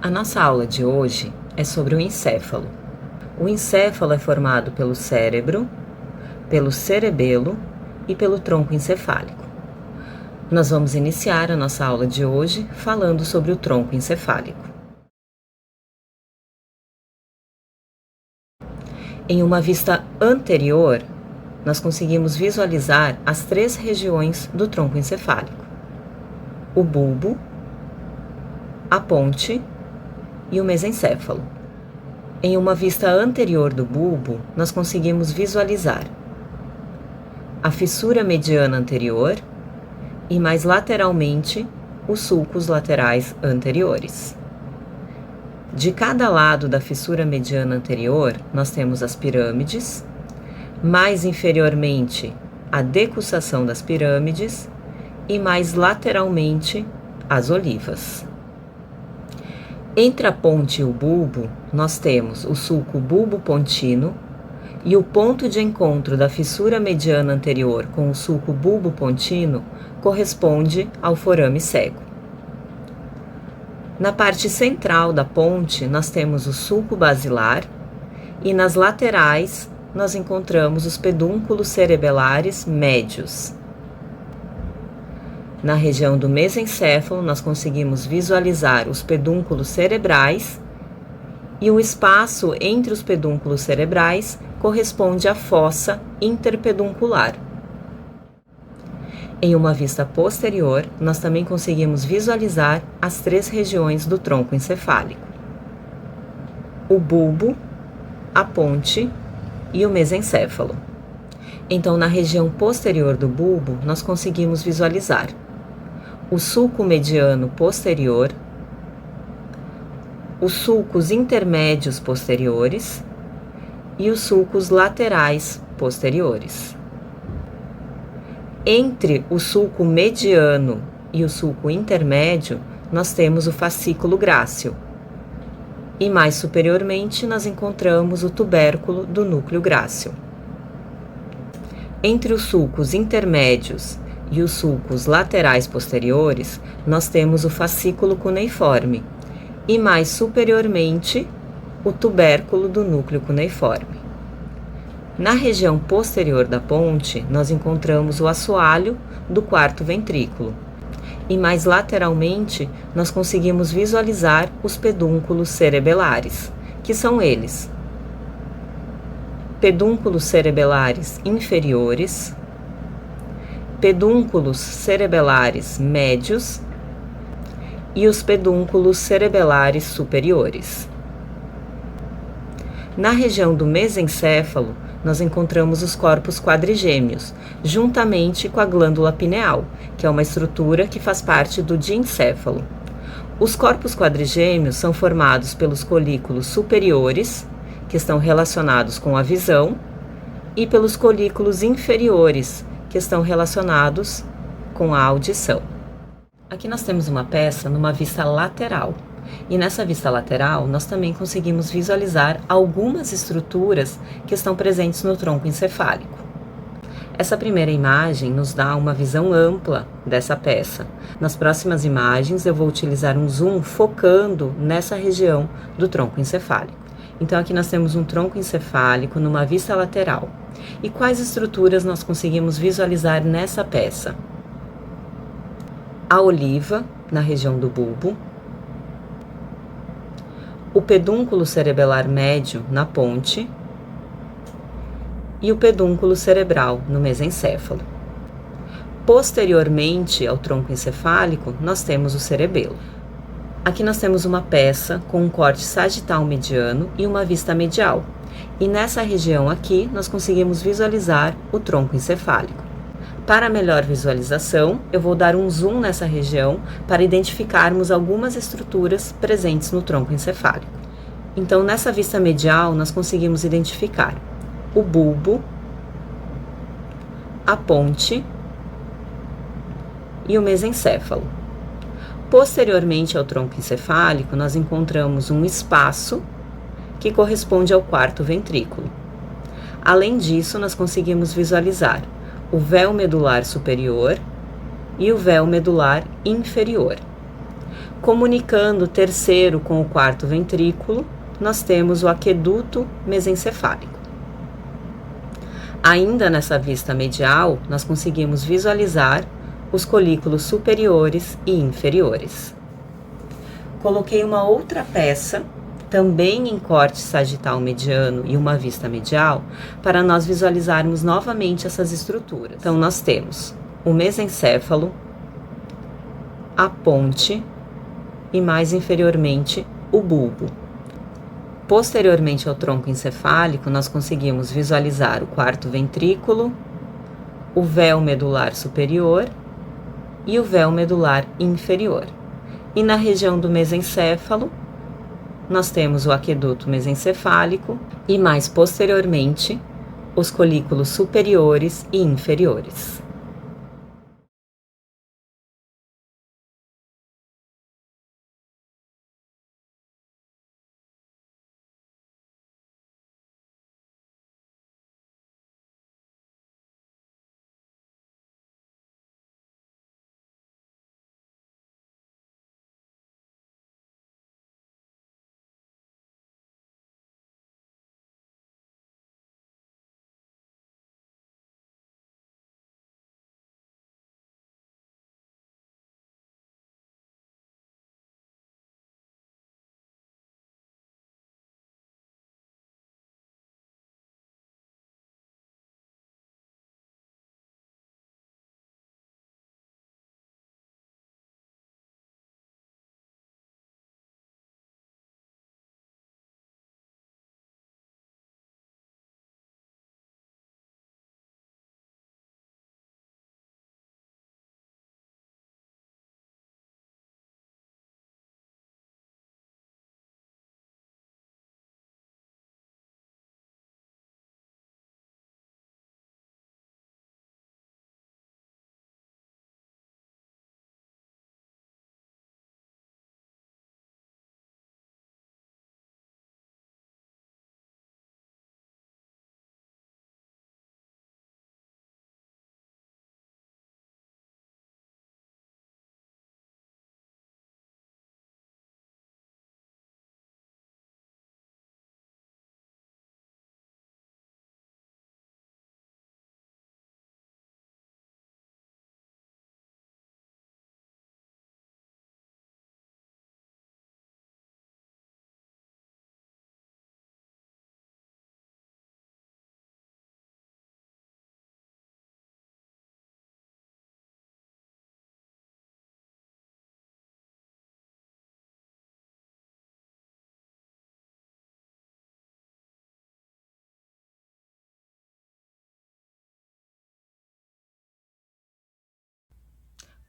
A nossa aula de hoje é sobre o encéfalo. O encéfalo é formado pelo cérebro, pelo cerebelo e pelo tronco encefálico. Nós vamos iniciar a nossa aula de hoje falando sobre o tronco encefálico. Em uma vista anterior, nós conseguimos visualizar as três regiões do tronco encefálico: o bulbo, a ponte e o mesencéfalo. Em uma vista anterior do bulbo, nós conseguimos visualizar a fissura mediana anterior e, mais lateralmente, os sulcos laterais anteriores. De cada lado da fissura mediana anterior, nós temos as pirâmides, mais inferiormente, a decussação das pirâmides e, mais lateralmente, as olivas. Entre a ponte e o bulbo, nós temos o sulco bulbo-pontino e o ponto de encontro da fissura mediana anterior com o sulco bulbo-pontino corresponde ao forame cego. Na parte central da ponte, nós temos o sulco basilar e nas laterais nós encontramos os pedúnculos cerebelares médios. Na região do mesencéfalo, nós conseguimos visualizar os pedúnculos cerebrais e o espaço entre os pedúnculos cerebrais corresponde à fossa interpeduncular. Em uma vista posterior, nós também conseguimos visualizar as três regiões do tronco encefálico: o bulbo, a ponte e o mesencéfalo. Então, na região posterior do bulbo, nós conseguimos visualizar o sulco mediano posterior, os sulcos intermédios posteriores e os sulcos laterais posteriores. Entre o sulco mediano e o sulco intermédio, nós temos o fascículo grácil. E mais superiormente, nós encontramos o tubérculo do núcleo grácil. Entre os sulcos intermédios e os sulcos laterais posteriores, nós temos o fascículo cuneiforme. E mais superiormente, o tubérculo do núcleo cuneiforme. Na região posterior da ponte, nós encontramos o assoalho do quarto ventrículo. E mais lateralmente, nós conseguimos visualizar os pedúnculos cerebelares, que são eles: pedúnculos cerebelares inferiores, pedúnculos cerebelares médios e os pedúnculos cerebelares superiores. Na região do mesencéfalo, nós encontramos os corpos quadrigêmeos, juntamente com a glândula pineal, que é uma estrutura que faz parte do diencéfalo. Os corpos quadrigêmeos são formados pelos colículos superiores, que estão relacionados com a visão, e pelos colículos inferiores, que estão relacionados com a audição. Aqui nós temos uma peça numa vista lateral. E nessa vista lateral, nós também conseguimos visualizar algumas estruturas que estão presentes no tronco encefálico. Essa primeira imagem nos dá uma visão ampla dessa peça. Nas próximas imagens, eu vou utilizar um zoom focando nessa região do tronco encefálico. Então, aqui nós temos um tronco encefálico numa vista lateral. E quais estruturas nós conseguimos visualizar nessa peça? A oliva, na região do bulbo, o pedúnculo cerebelar médio na ponte e o pedúnculo cerebral no mesencéfalo. Posteriormente ao tronco encefálico, nós temos o cerebelo. Aqui nós temos uma peça com um corte sagital mediano e uma vista medial. E nessa região aqui, nós conseguimos visualizar o tronco encefálico. Para melhor visualização, eu vou dar um zoom nessa região para identificarmos algumas estruturas presentes no tronco encefálico. Então, nessa vista medial, nós conseguimos identificar o bulbo, a ponte e o mesencéfalo. Posteriormente ao tronco encefálico, nós encontramos um espaço que corresponde ao quarto ventrículo. Além disso, nós conseguimos visualizar o véu medular superior e o véu medular inferior. Comunicando o terceiro com o quarto ventrículo, nós temos o aqueduto mesencefálico. Ainda nessa vista medial, nós conseguimos visualizar os colículos superiores e inferiores. Coloquei uma outra peça, também em corte sagital mediano e uma vista medial, para nós visualizarmos novamente essas estruturas. Então, nós temos o mesencéfalo, a ponte e, mais inferiormente, o bulbo. Posteriormente ao tronco encefálico, nós conseguimos visualizar o quarto ventrículo, o véu medular superior e o véu medular inferior. E na região do mesencéfalo, nós temos o aqueduto mesencefálico e, mais posteriormente, os colículos superiores e inferiores.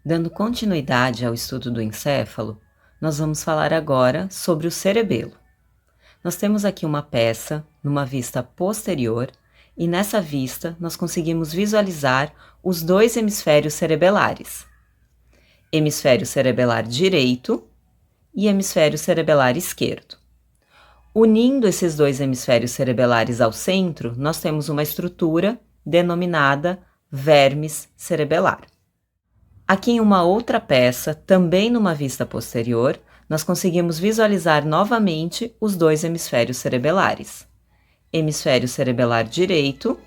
Dando continuidade ao estudo do encéfalo, nós vamos falar agora sobre o cerebelo. Nós temos aqui uma peça numa vista posterior e nessa vista nós conseguimos visualizar os dois hemisférios cerebelares. Hemisfério cerebelar direito e hemisfério cerebelar esquerdo. Unindo esses dois hemisférios cerebelares ao centro, nós temos uma estrutura denominada vermes cerebelar. Aqui em uma outra peça, também numa vista posterior, nós conseguimos visualizar novamente os dois hemisférios cerebelares, hemisfério cerebelar direito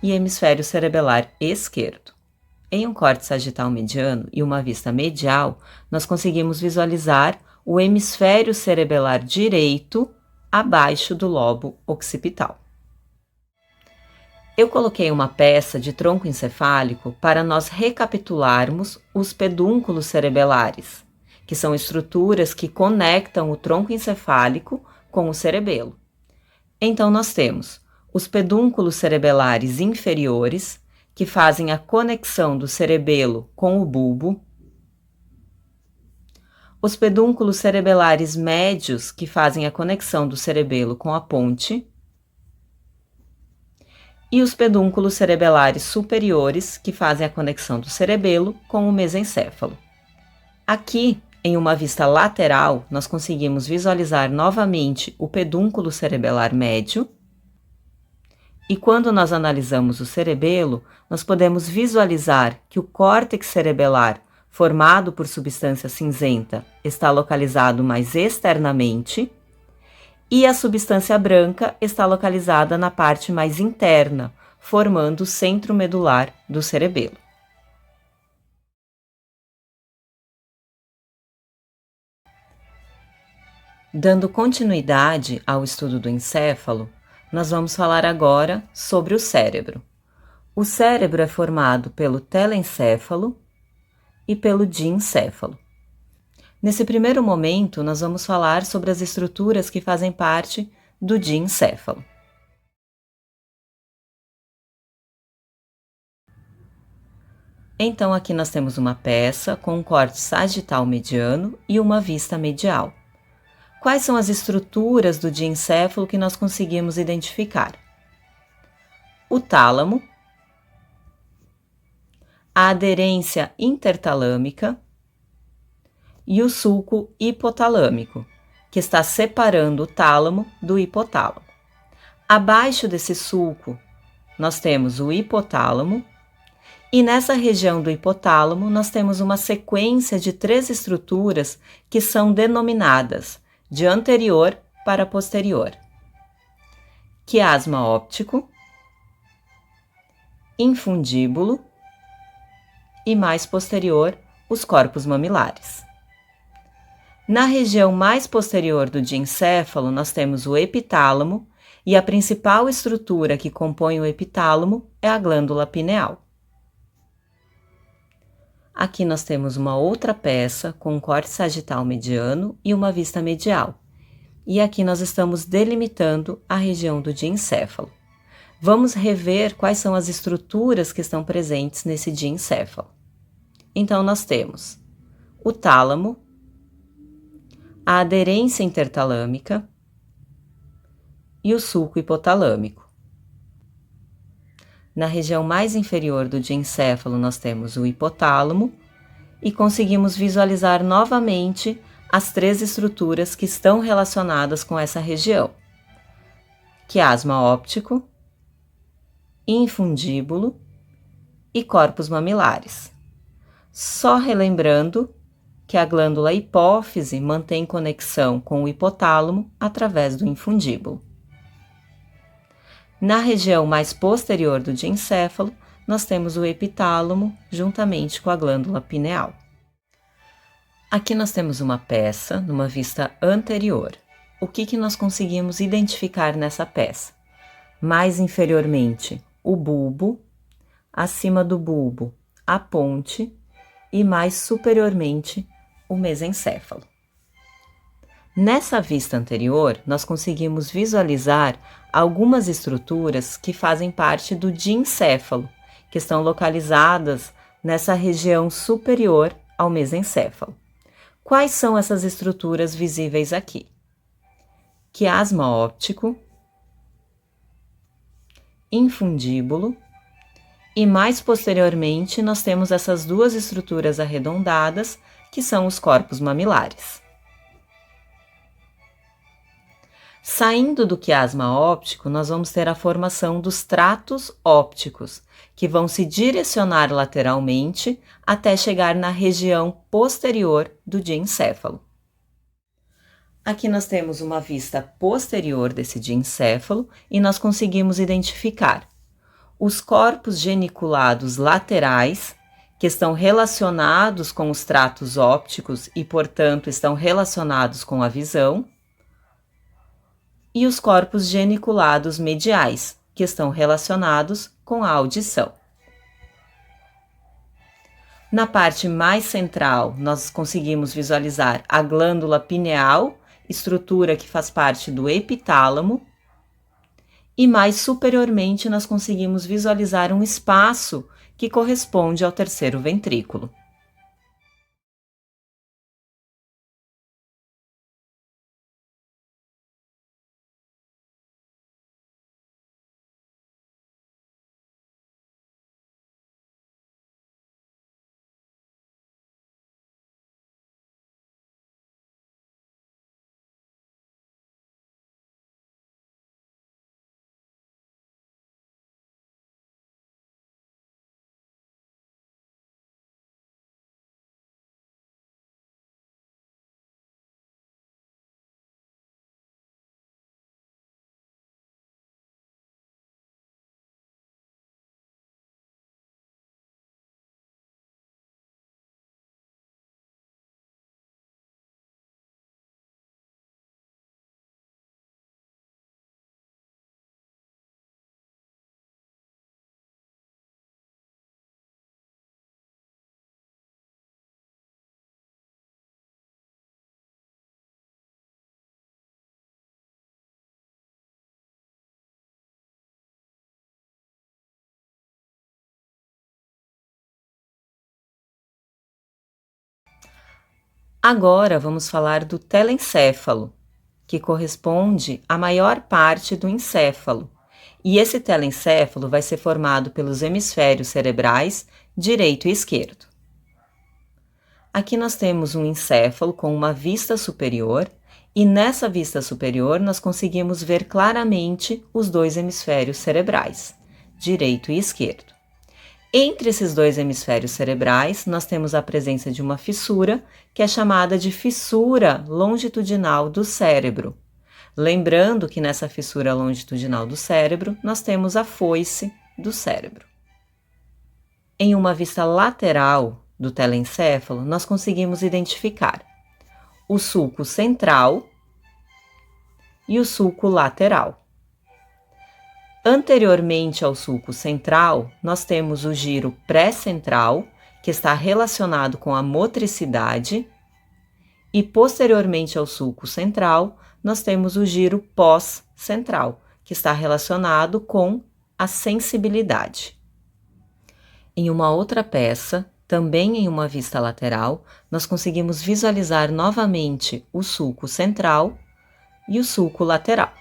e hemisfério cerebelar esquerdo. Em um corte sagital mediano e uma vista medial, nós conseguimos visualizar o hemisfério cerebelar direito abaixo do lobo occipital. Eu coloquei uma peça de tronco encefálico para nós recapitularmos os pedúnculos cerebelares, que são estruturas que conectam o tronco encefálico com o cerebelo. Então, nós temos os pedúnculos cerebelares inferiores, que fazem a conexão do cerebelo com o bulbo, os pedúnculos cerebelares médios, que fazem a conexão do cerebelo com a ponte, e os pedúnculos cerebelares superiores, que fazem a conexão do cerebelo com o mesencéfalo. Aqui, em uma vista lateral, nós conseguimos visualizar novamente o pedúnculo cerebelar médio, e quando nós analisamos o cerebelo, nós podemos visualizar que o córtex cerebelar formado por substância cinzenta, está localizado mais externamente, e a substância branca está localizada na parte mais interna, formando o centro medular do cerebelo. Dando continuidade ao estudo do encéfalo, nós vamos falar agora sobre o cérebro. O cérebro é formado pelo telencéfalo e pelo diencéfalo. Nesse primeiro momento, nós vamos falar sobre as estruturas que fazem parte do diencéfalo. Então, aqui nós temos uma peça com um corte sagital mediano e uma vista medial. Quais são as estruturas do diencéfalo que nós conseguimos identificar? O tálamo, a aderência intertalâmica e o sulco hipotalâmico, que está separando o tálamo do hipotálamo. Abaixo desse sulco, nós temos o hipotálamo, e nessa região do hipotálamo nós temos uma sequência de 3 estruturas que são denominadas de anterior para posterior: quiasma óptico, infundíbulo e mais posterior, os corpos mamilares. Na região mais posterior do diencéfalo, nós temos o epitálamo, e a principal estrutura que compõe o epitálamo é a glândula pineal. Aqui nós temos uma outra peça com um corte sagital mediano e uma vista medial. E aqui nós estamos delimitando a região do diencéfalo. Vamos rever quais são as estruturas que estão presentes nesse diencéfalo. Então, nós temos o tálamo, a aderência intertalâmica e o sulco hipotalâmico. Na região mais inferior do diencéfalo, nós temos o hipotálamo e conseguimos visualizar novamente as 3 estruturas que estão relacionadas com essa região: quiasma óptico, infundíbulo e corpos mamilares. Só relembrando que a glândula hipófise mantém conexão com o hipotálamo através do infundíbulo. Na região mais posterior do diencéfalo, nós temos o epitálamo juntamente com a glândula pineal. Aqui nós temos uma peça numa vista anterior. O que nós conseguimos identificar nessa peça? Mais inferiormente, o bulbo, acima do bulbo, a ponte e mais superiormente, o mesencéfalo. Nessa vista anterior, nós conseguimos visualizar algumas estruturas que fazem parte do diencéfalo, que estão localizadas nessa região superior ao mesencéfalo. Quais são essas estruturas visíveis aqui? Quiasma óptico, infundíbulo e mais posteriormente nós temos essas 2 estruturas arredondadas que são os corpos mamilares. Saindo do quiasma óptico, nós vamos ter a formação dos tratos ópticos, que vão se direcionar lateralmente até chegar na região posterior do diencéfalo. Aqui nós temos uma vista posterior desse diencéfalo e nós conseguimos identificar os corpos geniculados laterais, que estão relacionados com os tratos ópticos e, portanto, estão relacionados com a visão, e os corpos geniculados mediais, que estão relacionados com a audição. Na parte mais central, nós conseguimos visualizar a glândula pineal, estrutura que faz parte do epitálamo, e mais superiormente nós conseguimos visualizar um espaço que corresponde ao terceiro ventrículo. Agora vamos falar do telencéfalo, que corresponde à maior parte do encéfalo. E esse telencéfalo vai ser formado pelos hemisférios cerebrais direito e esquerdo. Aqui nós temos um encéfalo com uma vista superior, e nessa vista superior nós conseguimos ver claramente os dois hemisférios cerebrais, direito e esquerdo. Entre esses dois hemisférios cerebrais, nós temos a presença de uma fissura, que é chamada de fissura longitudinal do cérebro. Lembrando que nessa fissura longitudinal do cérebro, nós temos a foice do cérebro. Em uma vista lateral do telencéfalo, nós conseguimos identificar o sulco central e o sulco lateral. Anteriormente ao sulco central, nós temos o giro pré-central, que está relacionado com a motricidade, e posteriormente ao sulco central, nós temos o giro pós-central, que está relacionado com a sensibilidade. Em uma outra peça, também em uma vista lateral, nós conseguimos visualizar novamente o sulco central e o sulco lateral.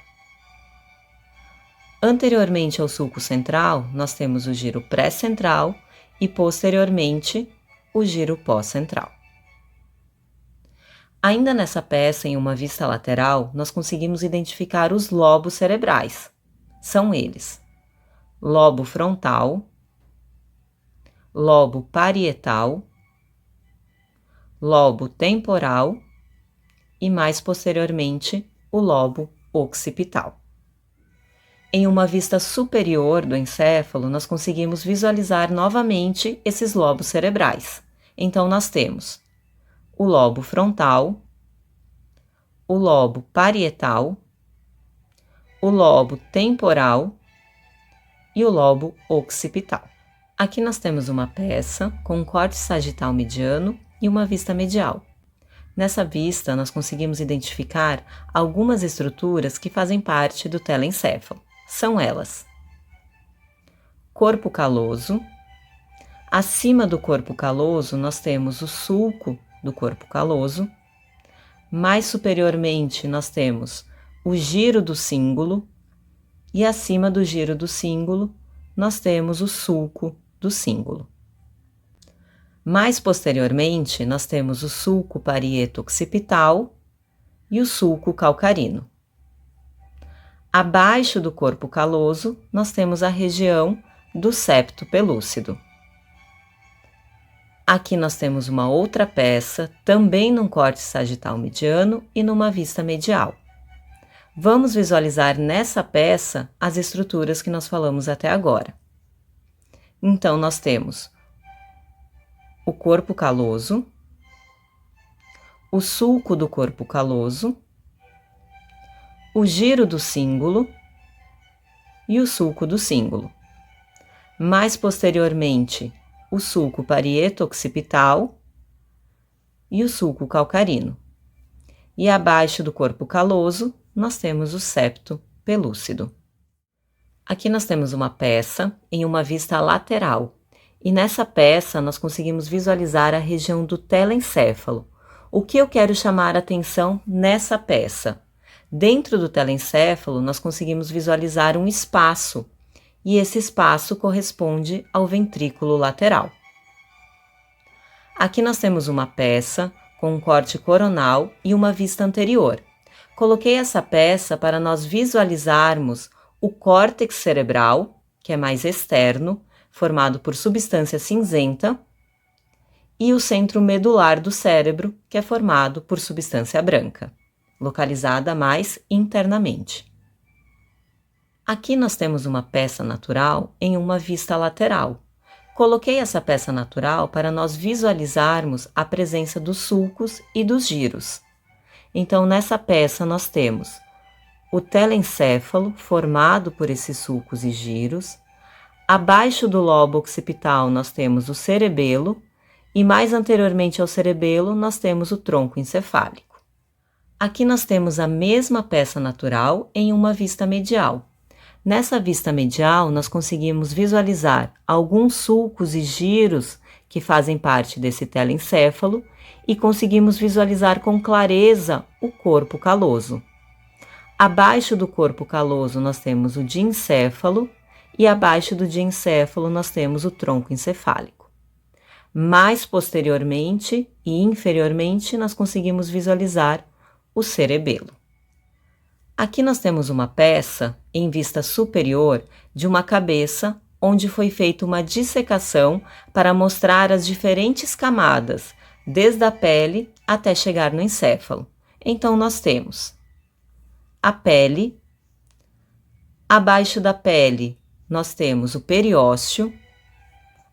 Anteriormente ao sulco central, nós temos o giro pré-central e posteriormente o giro pós-central. Ainda nessa peça, em uma vista lateral, nós conseguimos identificar os lobos cerebrais. São eles: lobo frontal, lobo parietal, lobo temporal e, mais posteriormente, o lobo occipital. Em uma vista superior do encéfalo, nós conseguimos visualizar novamente esses lobos cerebrais. Então, nós temos o lobo frontal, o lobo parietal, o lobo temporal e o lobo occipital. Aqui nós temos uma peça com um corte sagital mediano e uma vista medial. Nessa vista, nós conseguimos identificar algumas estruturas que fazem parte do telencéfalo. São elas: corpo caloso. Acima do corpo caloso, nós temos o sulco do corpo caloso. Mais superiormente, nós temos o giro do cíngulo. E acima do giro do cíngulo, nós temos o sulco do cíngulo. Mais posteriormente, nós temos o sulco parieto-occipital e o sulco calcarino. Abaixo do corpo caloso, nós temos a região do septo pelúcido. Aqui nós temos uma outra peça, também num corte sagital mediano e numa vista medial. Vamos visualizar nessa peça as estruturas que nós falamos até agora. Então, nós temos o corpo caloso, o sulco do corpo caloso, o giro do cíngulo e o sulco do cíngulo. Mais posteriormente, o sulco parieto-occipital e o sulco calcarino. E abaixo do corpo caloso, nós temos o septo pelúcido. Aqui nós temos uma peça em uma vista lateral, e nessa peça nós conseguimos visualizar a região do telencéfalo. O que eu quero chamar a atenção nessa peça? Dentro do telencéfalo, nós conseguimos visualizar um espaço, e esse espaço corresponde ao ventrículo lateral. Aqui nós temos uma peça com um corte coronal e uma vista anterior. Coloquei essa peça para nós visualizarmos o córtex cerebral, que é mais externo, formado por substância cinzenta, e o centro medular do cérebro, que é formado por substância branca, localizada mais internamente. Aqui nós temos uma peça natural em uma vista lateral. Coloquei essa peça natural para nós visualizarmos a presença dos sulcos e dos giros. Então, nessa peça nós temos o telencéfalo formado por esses sulcos e giros. Abaixo do lobo occipital nós temos o cerebelo e mais anteriormente ao cerebelo nós temos o tronco encefálico. Aqui nós temos a mesma peça natural em uma vista medial. Nessa vista medial, nós conseguimos visualizar alguns sulcos e giros que fazem parte desse telencéfalo e conseguimos visualizar com clareza o corpo caloso. Abaixo do corpo caloso nós temos o diencéfalo e abaixo do diencéfalo nós temos o tronco encefálico. Mais posteriormente e inferiormente nós conseguimos visualizar o cerebelo. Aqui nós temos uma peça em vista superior de uma cabeça onde foi feita uma dissecação para mostrar as diferentes camadas, desde a pele até chegar no encéfalo. Então nós temos a pele, abaixo da pele nós temos o periósteo,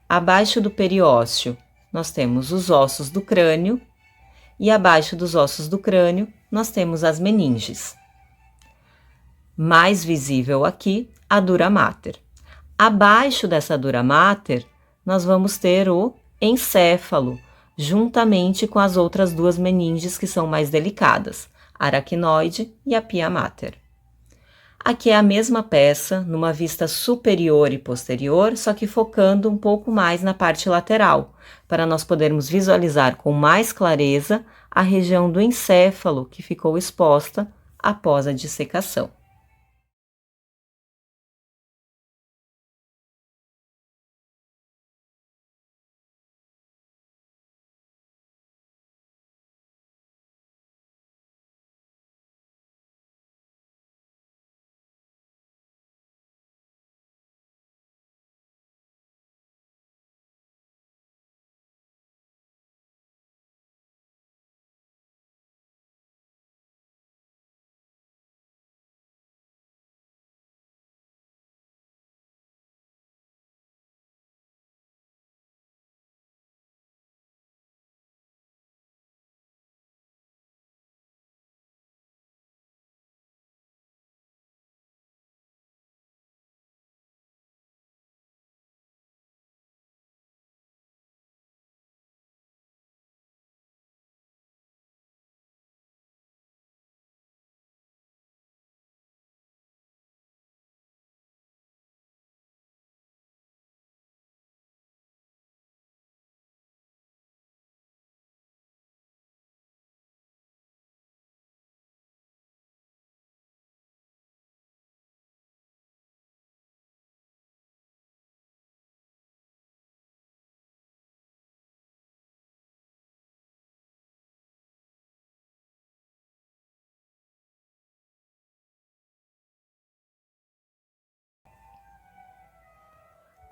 abaixo do periósteo nós temos os ossos do crânio e abaixo dos ossos do crânio nós temos as meninges. Mais visível aqui, a dura mater. Abaixo dessa dura mater, nós vamos ter o encéfalo, juntamente com as outras duas meninges que são mais delicadas, a aracnoide e a pia mater. Aqui é a mesma peça, numa vista superior e posterior, só que focando um pouco mais na parte lateral, para nós podermos visualizar com mais clareza a região do encéfalo que ficou exposta após a dissecação.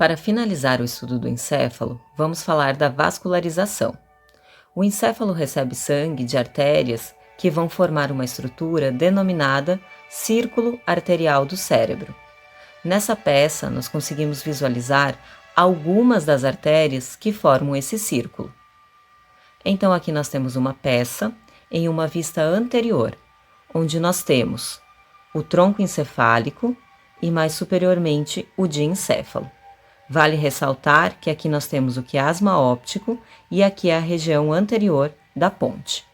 Para finalizar o estudo do encéfalo, vamos falar da vascularização. O encéfalo recebe sangue de artérias que vão formar uma estrutura denominada círculo arterial do cérebro. Nessa peça, nós conseguimos visualizar algumas das artérias que formam esse círculo. Então, aqui nós temos uma peça em uma vista anterior, onde nós temos o tronco encefálico e mais superiormente o diencéfalo. Vale ressaltar que aqui nós temos o quiasma óptico e aqui é a região anterior da ponte.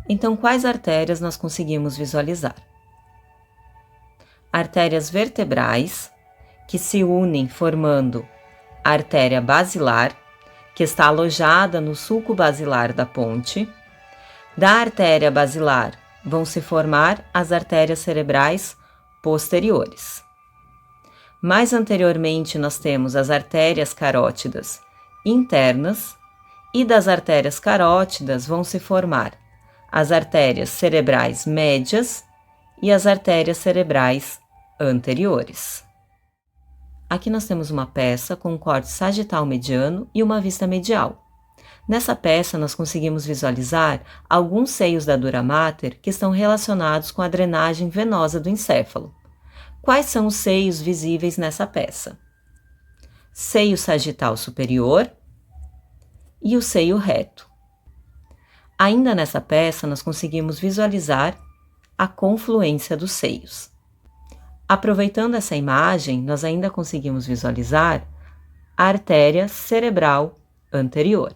Então, quais artérias nós conseguimos visualizar? Artérias vertebrais, que se unem formando a artéria basilar, que está alojada no sulco basilar da ponte. Da artéria basilar vão se formar as artérias cerebrais posteriores. Mais anteriormente, nós temos as artérias carótidas internas e das artérias carótidas vão se formar as artérias cerebrais médias e as artérias cerebrais anteriores. Aqui nós temos uma peça com um corte sagital mediano e uma vista medial. Nessa peça, nós conseguimos visualizar alguns seios da dura mater que estão relacionados com a drenagem venosa do encéfalo. Quais são os seios visíveis nessa peça? Seio sagital superior e o seio reto. Ainda nessa peça, nós conseguimos visualizar a confluência dos seios. Aproveitando essa imagem, nós ainda conseguimos visualizar a artéria cerebral anterior.